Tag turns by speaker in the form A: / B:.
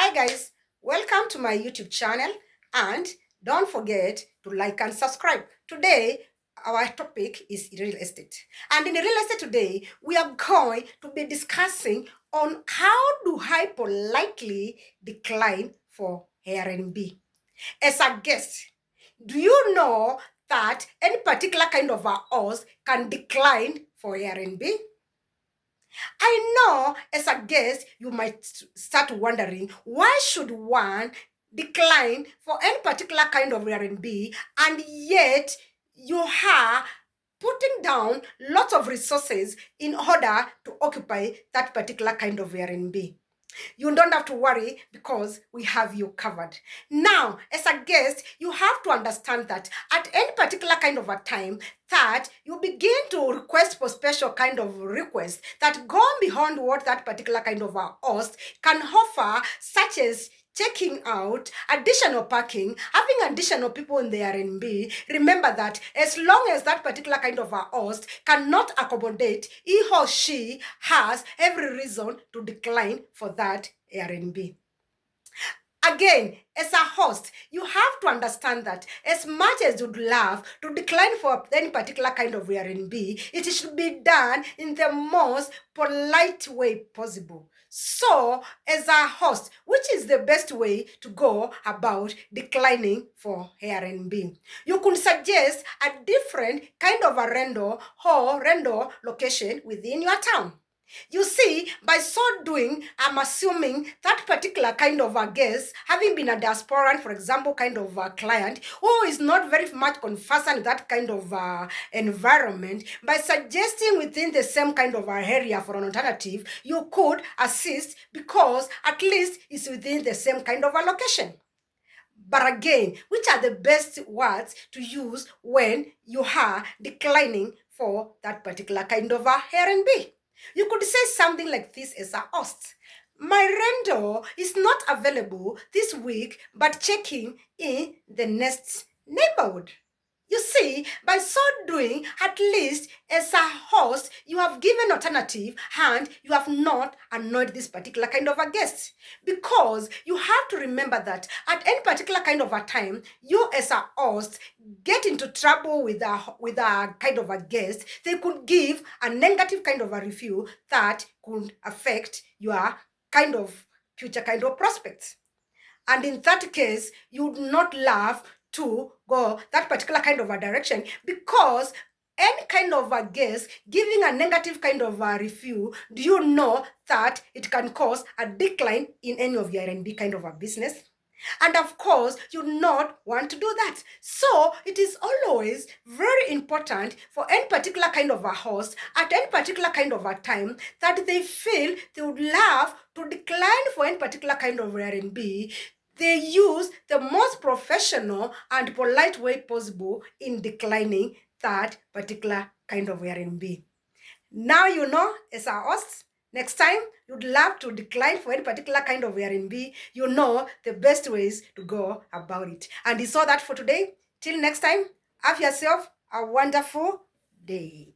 A: Hi guys, welcome to my YouTube channel and don't forget to like and subscribe. Today our topic is real estate, and in real estate today we are going to be discussing on how do I politely decline for Airbnb. As a guest, do you know that any particular kind of a house can decline for Airbnb? I know as a guest, you might start wondering, why should one decline for any particular kind of Airbnb, and yet you are putting down lots of resources in order to occupy that particular kind of Airbnb? You don't have to worry because we have you covered. Now, as a guest, you have to understand that at any particular kind of a time that you begin to request for special kind of requests that go beyond what that particular kind of a host can offer, such as checking out, additional parking, having additional people in the Airbnb. Remember that as long as that particular kind of a host cannot accommodate, he or she has every reason to decline for that Airbnb. Again, as a host, you have to understand that as much as you'd love to decline for any particular kind of Airbnb, it should be done in the most polite way possible. So, as a host, which is the best way to go about declining for Airbnb? You could suggest a different kind of a rental or rental location within your town. You see, by so doing, I'm assuming that particular kind of a guest, having been a diasporan, for example, kind of a client, who is not very much conversant with that kind of environment, by suggesting within the same kind of area for an alternative, you could assist because at least it's within the same kind of a location. But again, which are the best words to use when you are declining for that particular kind of a Airbnb? You could say something like this as a host. My rental is not available this week, but checking in the next neighborhood. You see, by so doing, at least as a host, you have given alternative and you have not annoyed this particular kind of a guest. Because you have to remember that at any particular kind of a time, you as a host get into trouble with a kind of a guest, they could give a negative kind of a review that could affect your kind of future kind of prospects. And in that case, you would not love to go that particular kind of a direction, because any kind of a guest giving a negative kind of a review, do you know that it can cause a decline in any of your R&B kind of a business? And of course, you not want to do that. So it is always very important for any particular kind of a host at any particular kind of a time that they feel they would love to decline for any particular kind of R&B. They use the most professional and polite way possible in declining that particular kind of Airbnb. Now you know, as a host, next time you'd love to decline for any particular kind of Airbnb, you know the best ways to go about it. And it's all that for today. Till next time, have yourself a wonderful day.